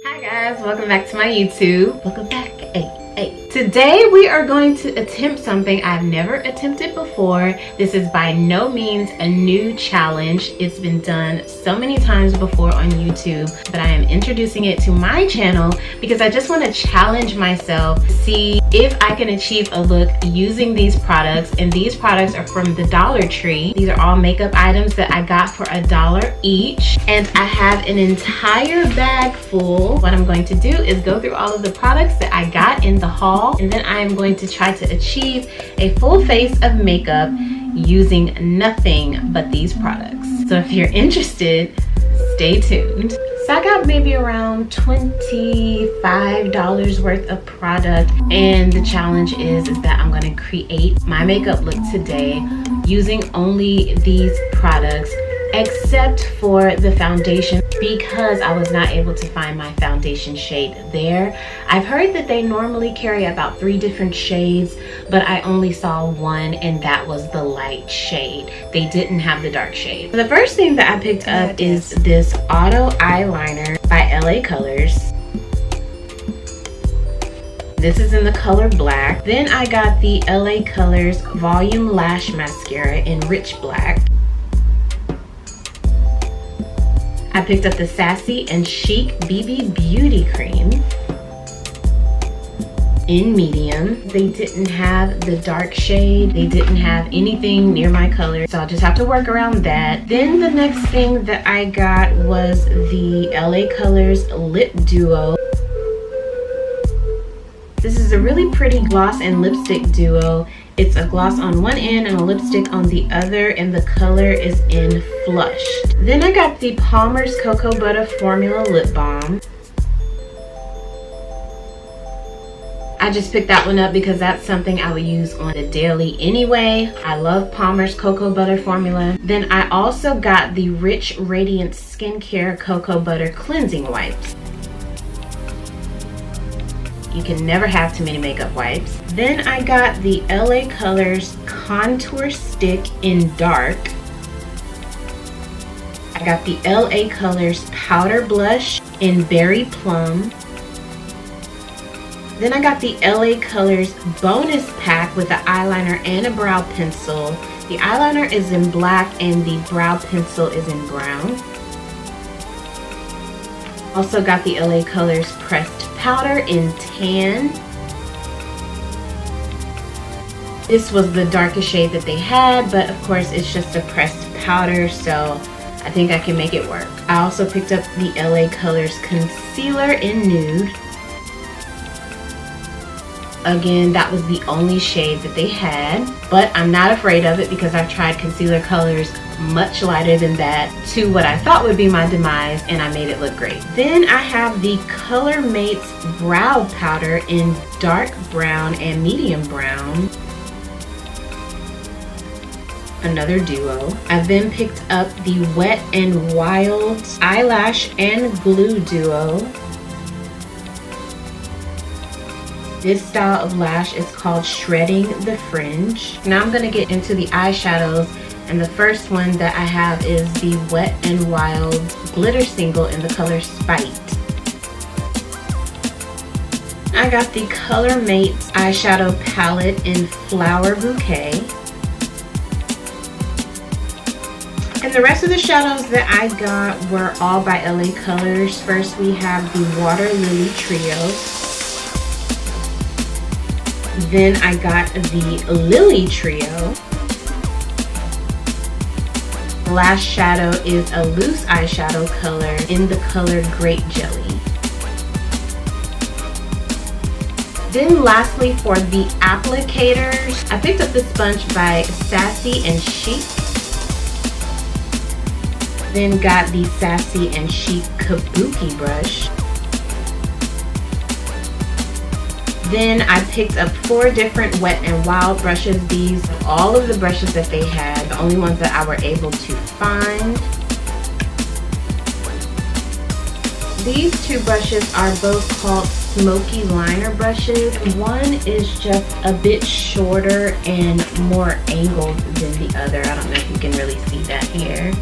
Hi guys, welcome back to my YouTube. Welcome back. Today we are going to attempt something I've never attempted before. This is by no means a new challenge. It's been done so many times before on YouTube, but I am introducing it to my channel because I just want to challenge myself to see if I can achieve a look using these products. And these products are from the Dollar Tree. These are all makeup items that I got for $1 each, and I have an entire bag full. What I'm going to do is go through all of the products that I got in the haul, and then I am going to try to achieve a full face of makeup using nothing but these products. So if you're interested, stay tuned. So I got maybe around $25 worth of product, and the challenge is that I'm going to create my makeup look today using only these products, except for the foundation, because I was not able to find my foundation shade there. I've heard that they normally carry about 3 different shades, but I only saw one, and that was the light shade. They didn't have the dark shade. The first thing that I picked up is this auto eyeliner by LA Colors. This is in the color black. Then I got the LA Colors Volume Lash Mascara in Rich Black. I picked up the Sassy and Chic BB Beauty Cream in medium. They didn't have the dark shade. They didn't have anything near my color, so I'll just have to work around that. Then the next thing that I got was the LA Colors Lip Duo. This is a really pretty gloss and lipstick duo. It's a gloss on one end and a lipstick on the other, and the color is in Flushed. Then I got the Palmer's Cocoa Butter Formula Lip Balm. I just picked that one up because that's something I would use on a daily anyway. I love Palmer's Cocoa Butter Formula. Then I also got the Rich Radiant Skincare Cocoa Butter Cleansing Wipes. You can never have too many makeup wipes. Then I got the LA Colors Contour Stick in Dark. I got the LA Colors Powder Blush in Berry Plum. Then I got the LA Colors Bonus Pack with an eyeliner and a brow pencil. The eyeliner is in black and the brow pencil is in brown. Also got the LA Colors Pressed Powder in Tan. This was the darkest shade that they had, but of course it's just a pressed powder, so I think I can make it work. I also picked up the LA Colors Concealer in Nude. Again, that was the only shade that they had, but I'm not afraid of it because I've tried concealer colors much lighter than that to what I thought would be my demise, and I made it look great. Then I have the Color Mates Brow Powder in Dark Brown and Medium Brown. Another duo. I then picked up the Wet n Wild Eyelash and Glue Duo. This style of lash is called Shredding the Fringe. Now I'm going to get into the eyeshadows, and the first one that I have is the Wet n Wild Glitter Single in the color Spite. I got the Color Mates eyeshadow palette in Flower Bouquet. And the rest of the shadows that I got were all by LA Colors. First we have the Water Lily Trio. Then I got the Lily Trio. The last shadow is a loose eyeshadow color in the color Grape Jelly. Then lastly, for the applicators, I picked up the sponge by Sassy and Chic. Then got the Sassy and Chic Kabuki brush. Then I picked up 4 different Wet n Wild brushes. These are all of the brushes that they had, the only ones that I were able to find. These 2 brushes are both called Smoky Liner brushes. One is just a bit shorter and more angled than the other. I don't know if you can really see that here.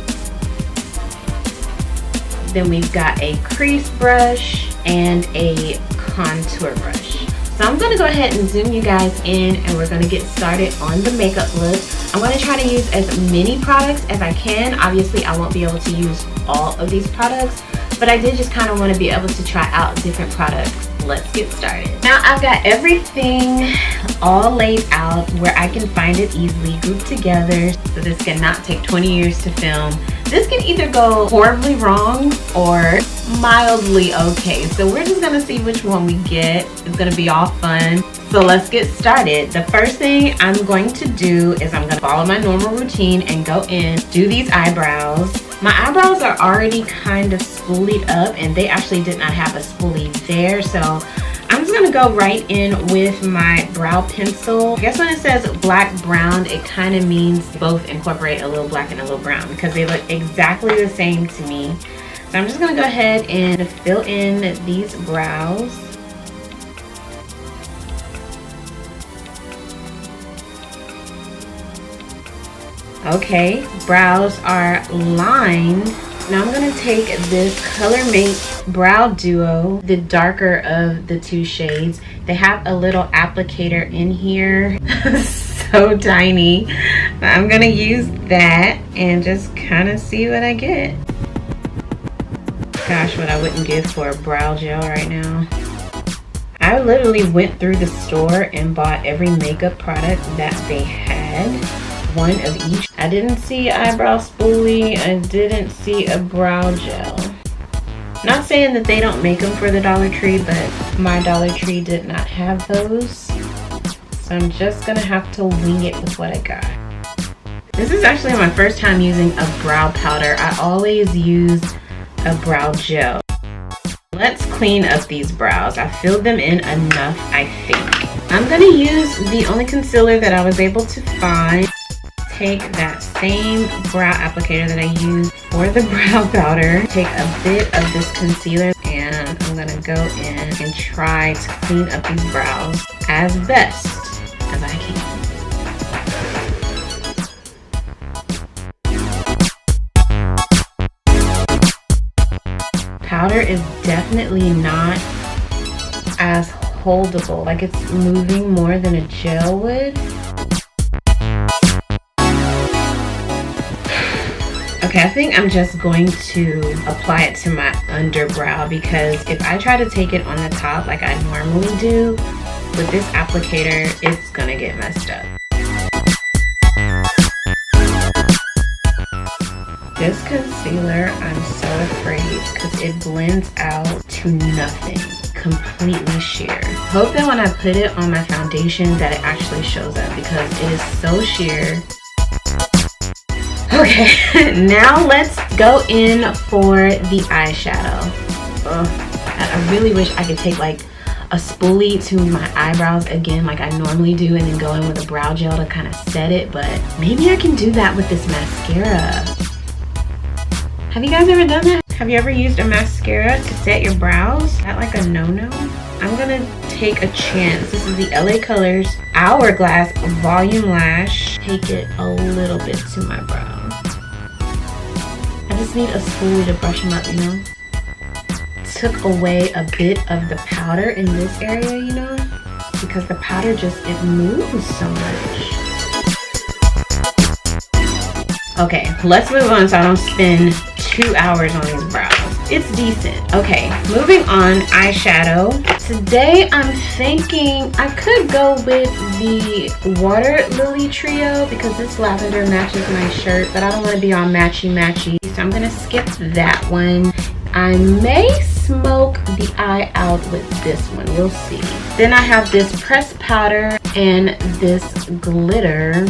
Then we've got a crease brush and a contour brush. So I'm gonna go ahead and zoom you guys in and we're gonna get started on the makeup look. I'm gonna try to use as many products as I can. Obviously, I won't be able to use all of these products, but I did just kind of want to be able to try out different products. Let's get started. Now I've got everything all laid out where I can find it easily grouped together. So this cannot take 20 years to film. This can either go horribly wrong or mildly okay. So we're just gonna see which one we get. It's gonna be all fun. So let's get started. The first thing I'm going to do is I'm gonna follow my normal routine and go in, do these eyebrows. My eyebrows are already kind of spoolied up and they actually did not have a spoolie there. So I'm just gonna go right in with my brow pencil. I guess when it says black brown, it kind of means both incorporate a little black and a little brown because they look exactly the same to me. So I'm just gonna go ahead and fill in these brows. Okay, brows are lined. Now I'm gonna take this Color Make Brow Duo, the darker of the two shades. They have a little applicator in here, so tiny. But I'm gonna use that and just kind of see what I get. Gosh, what I wouldn't give for a brow gel right now. I literally went through the store and bought every makeup product that they had. One of each. I didn't see eyebrow spoolie. I didn't see a brow gel. Not saying that they don't make them for the Dollar Tree, but my Dollar Tree did not have those. So I'm just gonna have to wing it with what I got. This is actually my first time using a brow powder. I always use a brow gel. Let's clean up these brows. I filled them in enough, I think. I'm gonna use the only concealer that I was able to find. Take that same brow applicator that I used for the brow powder, take a bit of this concealer, and I'm gonna go in and try to clean up these brows as best as I can. Powder is definitely not as holdable, like it's moving more than a gel would. Okay, I think I'm just going to apply it to my underbrow because if I try to take it on the top like I normally do, with this applicator, it's gonna get messed up. This concealer, I'm so afraid because it blends out to nothing, completely sheer. Hope that when I put it on my foundation that it actually shows up because it is so sheer. Okay, now let's go in for the eyeshadow. I really wish I could take like a spoolie to my eyebrows again like I normally do and then go in with a brow gel to kind of set it, but maybe I can do that with this mascara. Have you guys ever done that? Have you ever used a mascara to set your brows? Is that like a no-no? I'm gonna take a chance. This is the LA Colors Hourglass Volume Lash. Take it a little bit to my brow. I just need a spoolie to brush them up, you know? Took away a bit of the powder in this area, you know? Because the powder just, it moves so much. Okay, let's move on so I don't spend 2 hours on these brows. It's decent. Okay, moving on, eyeshadow. Today I'm thinking I could go with the Water Lily Trio because this lavender matches my shirt, but I don't want to be all matchy-matchy, so I'm gonna skip that one. I may smoke the eye out with this one, we'll see. Then I have this pressed powder and this glitter.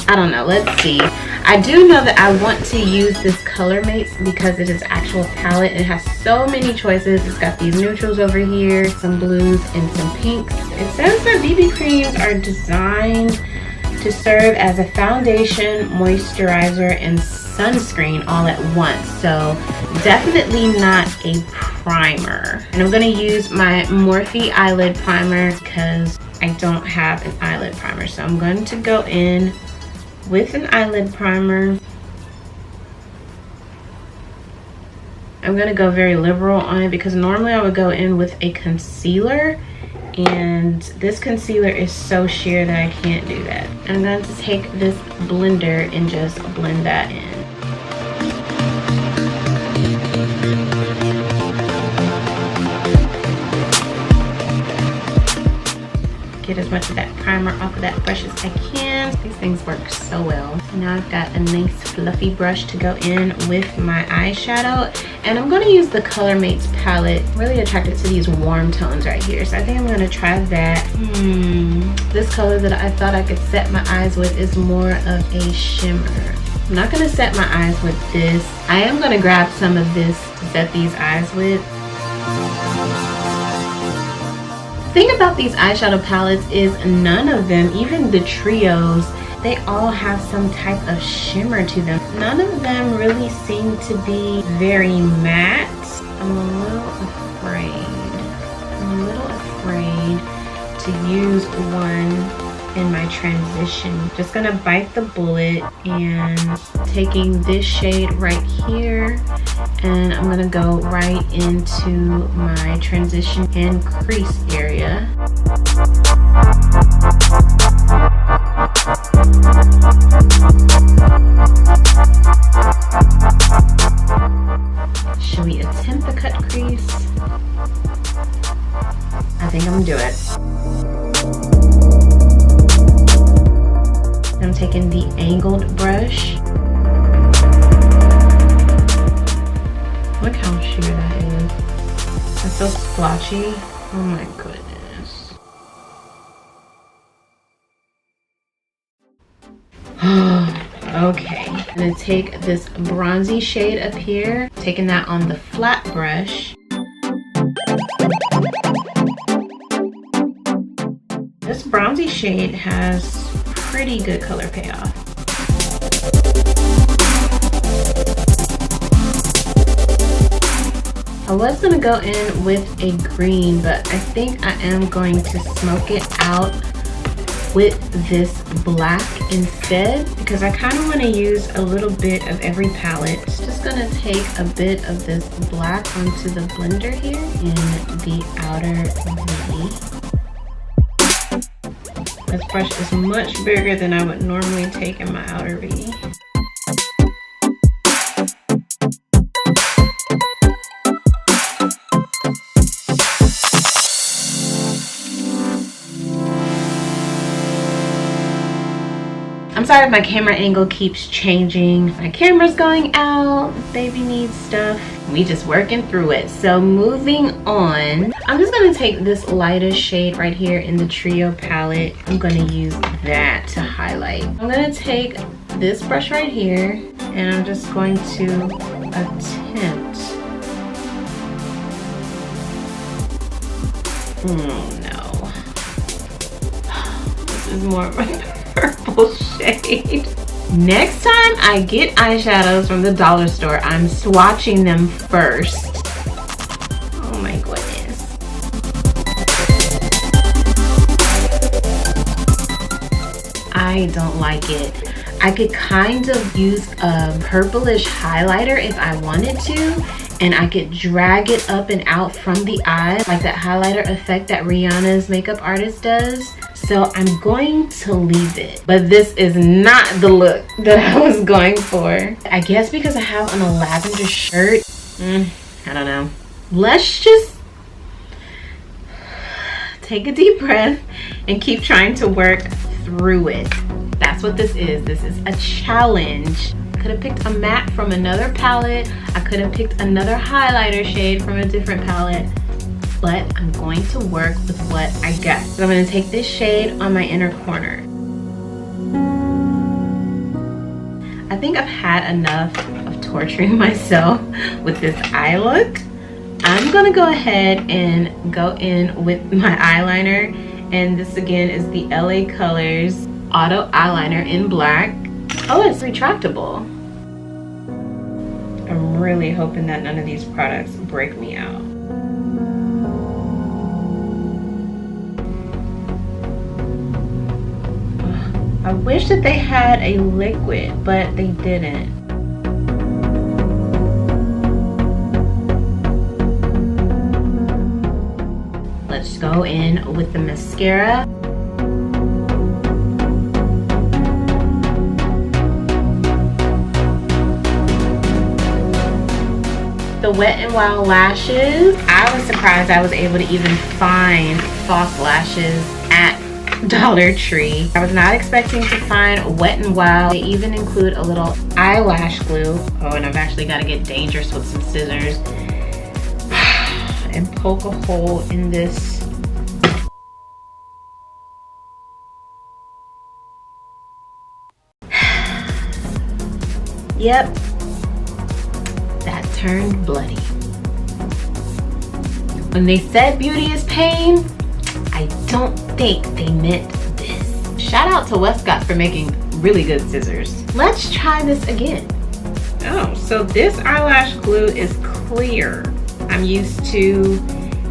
I don't know, let's see. I do know that I want to use this Color Mates because it is actual palette. It has so many choices. It's got these neutrals over here, some blues and some pinks. It says that BB creams are designed to serve as a foundation, moisturizer, and sunscreen all at once. So definitely not a primer. And I'm gonna use my Morphe eyelid primer because I don't have an eyelid primer. So I'm going to go in with an eyelid primer. I'm gonna go very liberal on it because normally I would go in with a concealer, and this concealer is so sheer that I can't do that. I'm going to take this blender and just blend that in. Get as much of that primer off of that brush as I can. These things work so well. Now I've got a nice fluffy brush to go in with my eyeshadow, and I'm going to use the Color Mates palette. I'm really attracted to these warm tones right here, so I think I'm going to try that. This color that I thought I could set my eyes with is more of a shimmer. I'm not going to set my eyes with this. I am going to grab some of this to set these eyes with. The thing about these eyeshadow palettes is none of them, even the trios, they all have some type of shimmer to them. None of them really seem to be very matte. I'm a little afraid to use one in my transition. Just gonna bite the bullet and taking this shade right here, and I'm gonna go right into my transition and crease area. Should we attempt the cut crease? I think I'm gonna do it. I'm taking the angled brush. Look how sheer that is. It's so splotchy. Oh my goodness. Okay, I'm gonna take this bronzy shade up here, taking that on the flat brush. This bronzy shade has pretty good color payoff. I was gonna go in with a green, but I think I am going to smoke it out with this black instead, because I kind of want to use a little bit of every palette. Just gonna take a bit of this black onto the blender here in the outer V. This brush is much bigger than I would normally take in my outer V. I'm sorry if my camera angle keeps changing. My camera's going out, baby needs stuff. We just working through it. So moving on, I'm just gonna take this lightest shade right here in the Trio palette. I'm gonna use that to highlight. I'm gonna take this brush right here, and I'm just going to attempt. Oh no. This is more of a purple shade. Next time I get eyeshadows from the dollar store, I'm swatching them first. Oh my goodness. I don't like it. I could kind of use a purplish highlighter if I wanted to, and I could drag it up and out from the eye, like that highlighter effect that Rihanna's makeup artist does. So I'm going to leave it, but this is not the look that I was going for. I guess because I have on a lavender shirt, I don't know. Let's just take a deep breath and keep trying to work through it. That's what this is. This is a challenge. I could have picked a matte from another palette. I could have picked another highlighter shade from a different palette, but I'm going to work with what I got. So I'm gonna take this shade on my inner corner. I think I've had enough of torturing myself with this eye look. I'm gonna go ahead and go in with my eyeliner, and this again is the LA Colors Auto Eyeliner in black. Oh, it's retractable. I'm really hoping that none of these products break me out. I wish that they had a liquid, but they didn't. let's go in with the mascara. The Wet n Wild lashes. I was surprised I was able to even find false lashes at Dollar Tree. I was not expecting to find Wet n Wild. They even include a little eyelash glue. Oh, and I've actually got to get dangerous with some scissors and poke a hole in this. Yep, that turned bloody. When they said beauty is pain, I don't think they meant this. Shout out to Westcott for making really good scissors. Let's try this again. Oh, so this eyelash glue is clear. I'm used to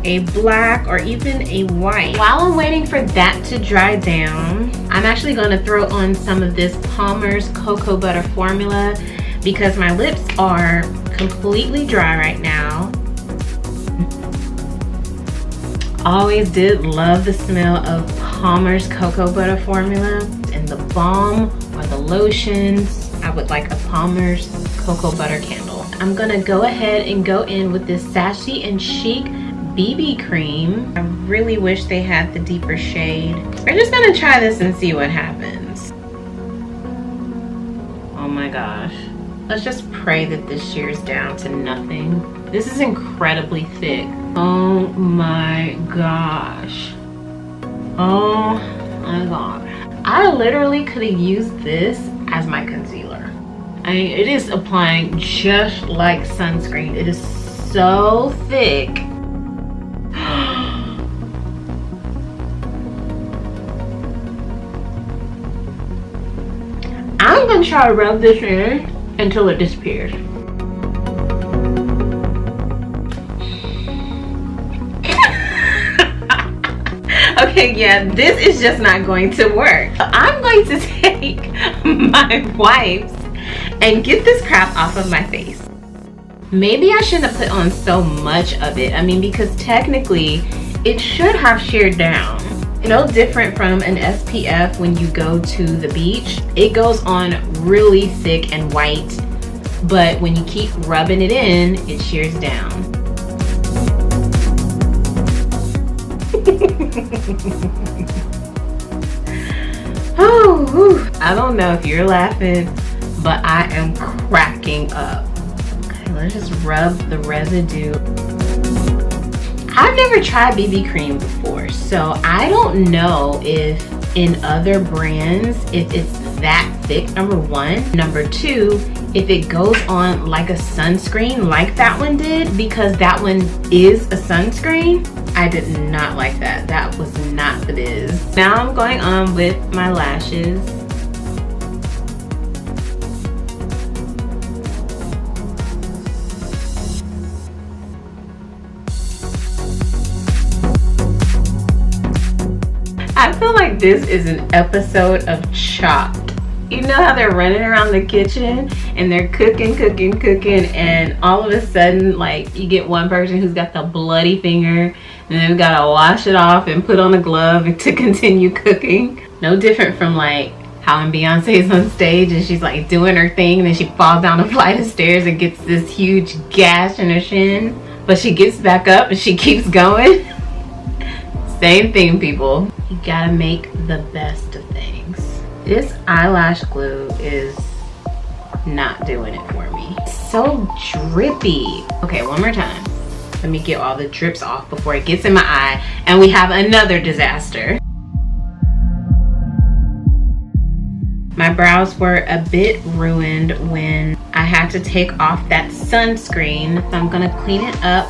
a black or even a white. While I'm waiting for that to dry down, I'm actually going to throw on some of this Palmer's Cocoa Butter Formula because my lips are completely dry right now. Always did love the smell of Palmer's Cocoa Butter Formula, and the balm or the lotions. I would like a Palmer's Cocoa Butter candle. I'm gonna go ahead and go in with this Sassy and Chic BB cream. I really wish they had the deeper shade. We're just gonna try this and see what happens. Oh my gosh. Let's just pray that this shears down to nothing. This is incredibly thick. Oh my gosh. Oh my god. I literally could have used this as my concealer. I mean, it is applying just like sunscreen. It is so thick. I'm gonna try to rub this in until it disappears. Okay, yeah, this is just not going to work. I'm going to take my wipes and get this crap off of my face. Maybe I shouldn't have put on so much of it. I mean, because technically it should have sheared down. No different from an SPF when you go to the beach. It goes on really thick and white, but when you keep rubbing it in, it shears down. Oh, whew. I don't know if you're laughing, but I am cracking up. Okay, let's just rub the residue. I've never tried BB cream before, so I don't know if in other brands, if it's that thick, number one. Number two, if it goes on like a sunscreen like that one did, because that one is a sunscreen. I did not like that. That was not the biz. Now I'm going on with my lashes. I feel like this is an episode of Chopped. You know how they're running around the kitchen and they're cooking, and all of a sudden, like, you get one person who's got the bloody finger and they've got to wash it off and put on a glove to continue cooking. No different from like how when Beyonce's on stage and she's like doing her thing and then she falls down a flight of stairs and gets this huge gash in her shin, but she gets back up and she keeps going. Same thing, people. You gotta make the best of things. This eyelash glue is not doing it for me. It's so drippy. Okay, one more time. Let me get all the drips off before it gets in my eye and we have another disaster. My brows were a bit ruined when I had to take off that sunscreen. So I'm gonna clean it up.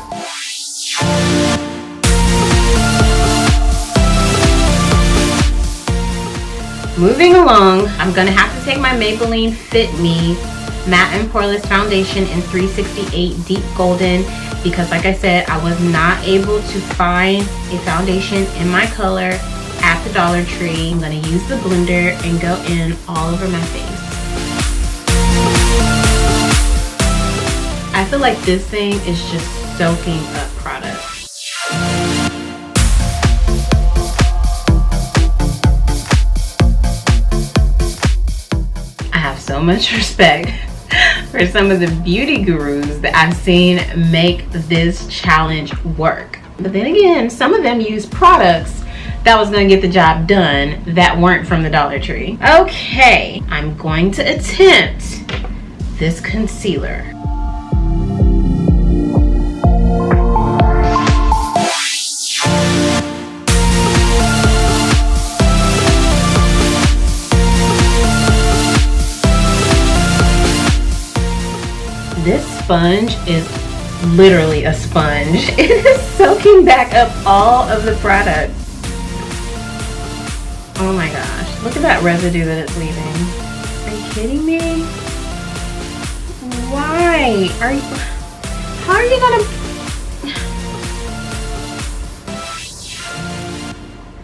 Moving along, I'm gonna have to take my Maybelline FitMe Matte and Poreless Foundation in 368 Deep Golden because, like I said, I was not able to find a foundation in my color at the Dollar Tree. I'm gonna use the blender and go in all over my face. I feel like this thing is just soaking up product. so much respect for some of the beauty gurus that I've seen make this challenge work. But then again, some of them use products that was going to get the job done that weren't from the Dollar Tree. Okay, I'm going to attempt this concealer. This sponge is literally a sponge. It is soaking back up all of the product. Oh my gosh, look at that residue that it's leaving. Are you kidding me? Why? How are you gonna...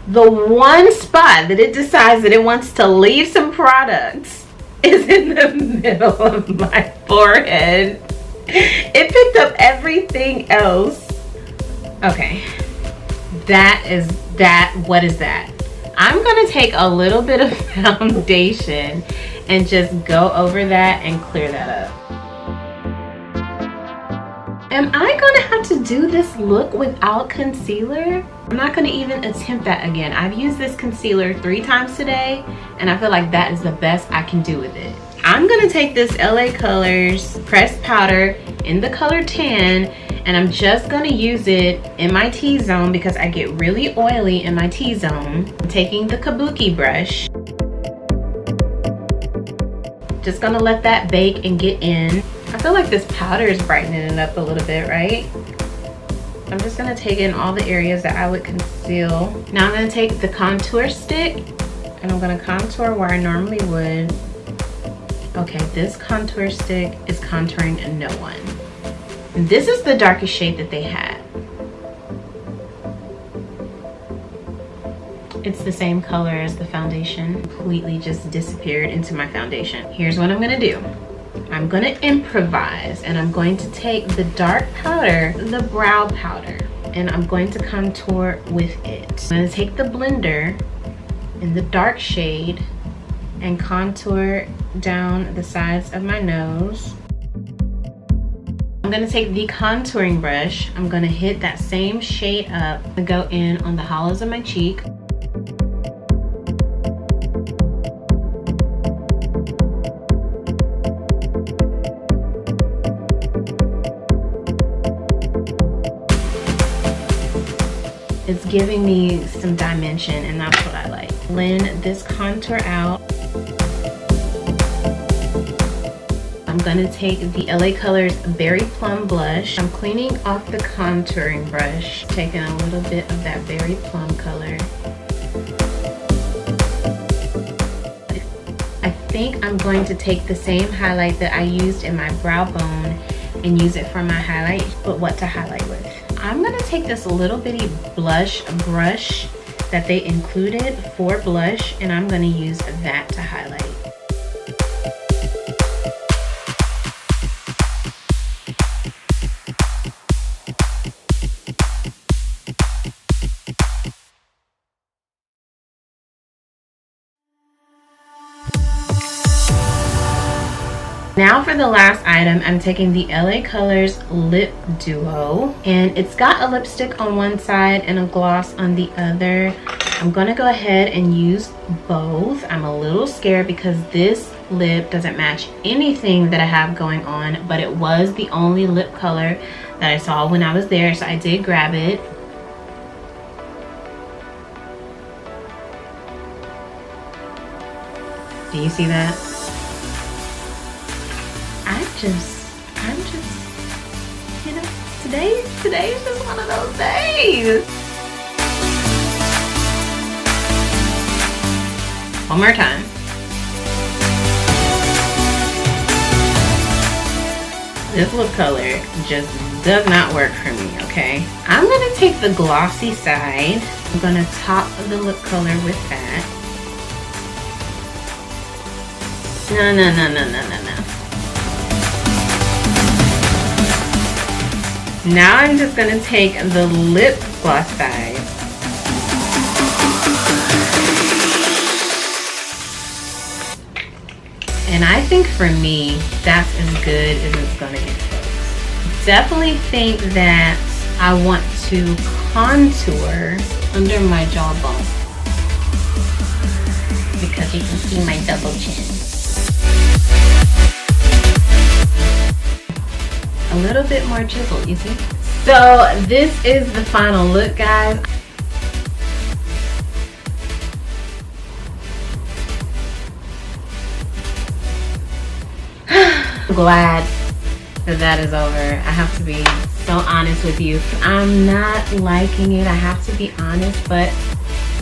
The one spot that it decides that it wants to leave some products is in the middle of my forehead. It picked up everything else. Okay, what is that? I'm gonna take a little bit of foundation and just go over that and clear that up. Am I gonna have to do this look without concealer? I'm not gonna even attempt that again. I've used this concealer 3 times today, and I feel like that is the best I can do with it. I'm gonna take this LA Colors pressed powder in the color tan, and I'm just gonna use it in my T-zone because I get really oily in my T-zone. I'm taking the kabuki brush. Just gonna let that bake and get in. I feel like this powder is brightening it up a little bit, right? I'm just gonna take in all the areas that I would conceal. Now I'm gonna take the contour stick and I'm gonna contour where I normally would. Okay, this contour stick is contouring no one. And this is the darkest shade that they had. It's the same color as the foundation. Completely just disappeared into my foundation. Here's what I'm gonna do. I'm gonna improvise, and I'm going to take the dark powder, the brow powder, and I'm going to contour with it. I'm gonna take the blender in the dark shade and contour down the sides of my nose. I'm gonna take the contouring brush. I'm gonna hit that same shade up and go in on the hollows of my cheek. It's giving me some dimension, and that's what I like. Blend this contour out. I'm gonna take the LA Colors Berry Plum blush. I'm cleaning off the contouring brush, taking a little bit of that berry plum color. I think I'm going to take the same highlight that I used in my brow bone and use it for my highlight, but what to highlight with. I'm gonna take this little bitty blush brush that they included for blush, and I'm gonna use that to highlight. Now for the last item, I'm taking the LA Colors Lip Duo, and it's got a lipstick on one side and a gloss on the other. I'm gonna go ahead and use both. I'm a little scared because this lip doesn't match anything that I have going on, but it was the only lip color that I saw when I was there, so I did grab it. Do you see that? I'm just, you know, today's just one of those days. One more time. This lip color just does not work for me, okay? I'm gonna take the glossy side. I'm gonna top the lip color with that. No. Now I'm just gonna take the lip gloss side. And I think for me, that's as good as it's gonna get, folks. Definitely think that I want to contour under my jawbone because you can see my double chin. A little bit more chiseled, you see? So this is the final look, guys. I'm glad that is over. I have to be so honest with you. I'm not liking it, I have to be honest, but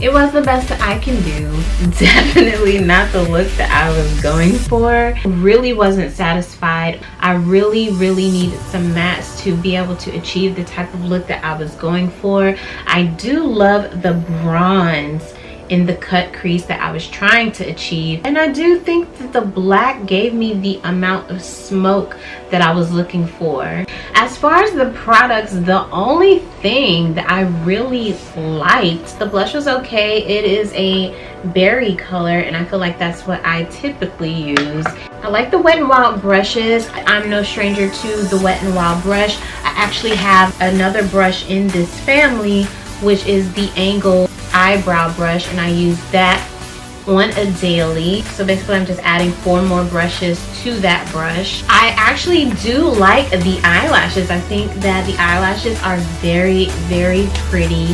it was the best that I can do. Definitely not the look that I was going for. Really wasn't satisfied. I really needed some mattes to be able to achieve the type of look that I was going for. I do love the bronze in the cut crease that I was trying to achieve, and I do think that the black gave me the amount of smoke that I was looking for. As far as the products, the only thing that I really liked, the blush was okay. It is a berry color, and I feel like that's what I typically use. I like the Wet n Wild brushes. I'm no stranger to the Wet n Wild brush. I actually have another brush in this family, which is the Angle eyebrow brush, and I use that on a daily. So basically I'm just adding 4 more brushes to that brush. I actually do like the eyelashes. I think that the eyelashes are very pretty.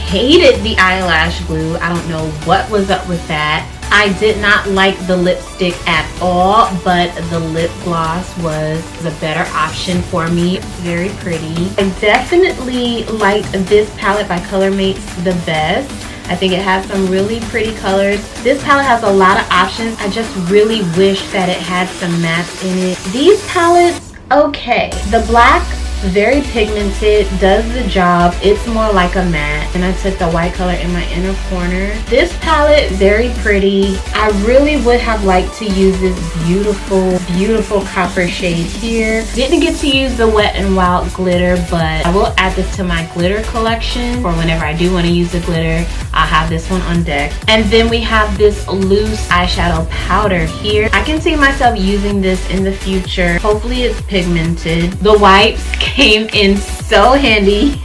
Hated the eyelash glue. I don't know what was up with that. I did not like the lipstick at all, but the lip gloss was a better option for me. Very pretty. I definitely liked this palette by ColorMates the best. I think it has some really pretty colors. This palette has a lot of options. I just really wish that it had some mattes in it. These palettes, okay. The black, very pigmented, does the job. It's more like a matte, and I took the white color in my inner corner. This palette, very pretty. I really would have liked to use this beautiful copper shade here. Didn't get to use the Wet n Wild glitter, but I will add this to my glitter collection for whenever I do want to use the glitter. I'll have this one on deck. And then we have this loose eyeshadow powder here. I can see myself using this in the future. Hopefully it's pigmented. The wipes came in so handy.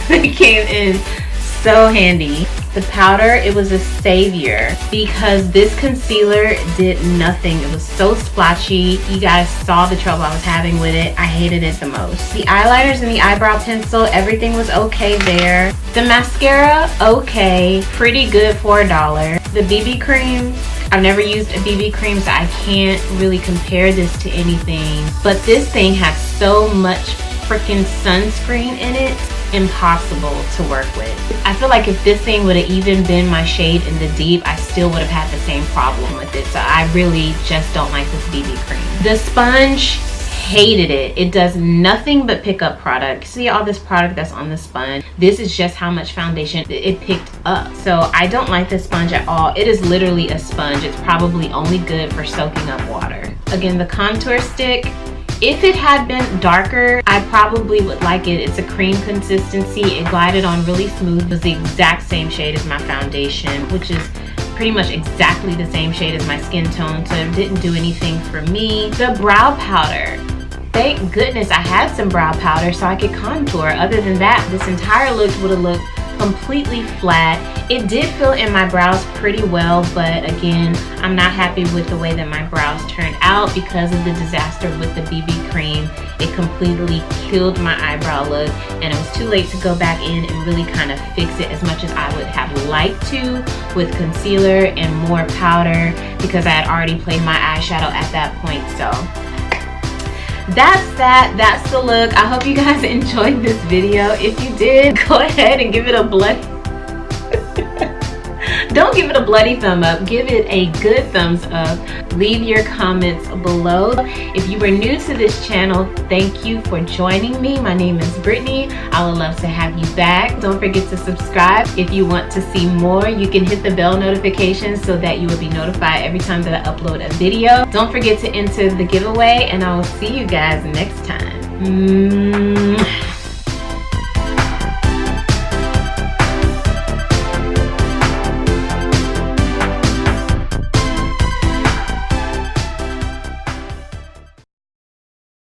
They came in so handy. The powder, it was a savior because this concealer did nothing. It was so splotchy. You guys saw the trouble I was having with it. I hated it the most. The eyeliners and the eyebrow pencil, everything was okay there. The mascara, okay, pretty good for $1. The BB cream, I've never used a BB cream, so I can't really compare this to anything. But this thing has so much freaking sunscreen in it. Impossible to work with. I feel like if this thing would have even been my shade in the deep, I still would have had the same problem with it. So I really just don't like this BB cream. The sponge, hated it. It does nothing but pick up product. See all this product that's on the sponge? This is just how much foundation it picked up. So I don't like this sponge at all. It is literally a sponge. It's probably only good for soaking up water. Again, the contour stick, if it had been darker, I probably would like it. It's a cream consistency. It glided on really smooth. It was the exact same shade as my foundation, which is pretty much exactly the same shade as my skin tone, so it didn't do anything for me. The brow powder, thank goodness I had some brow powder so I could contour. Other than that, this entire look would have looked completely flat. It did fill in my brows pretty well, but again, I'm not happy with the way that my brows turned out because of the disaster with the BB cream. It completely killed my eyebrow look, and it was too late to go back in and really kind of fix it as much as I would have liked to with concealer and more powder because I had already played my eyeshadow at that point. So that's the look. I hope you guys enjoyed this video. If you did, go ahead and give it a bloody don't give it a bloody thumb up, give it a good thumbs up. Leave your comments below. If you were new to this channel, thank you for joining me. My name is Brittany. I would love to have you back. Don't forget to subscribe. If you want to see more, you can hit the bell notification so that you will be notified every time that I upload a video. Don't forget to enter the giveaway, and I will see you guys next time.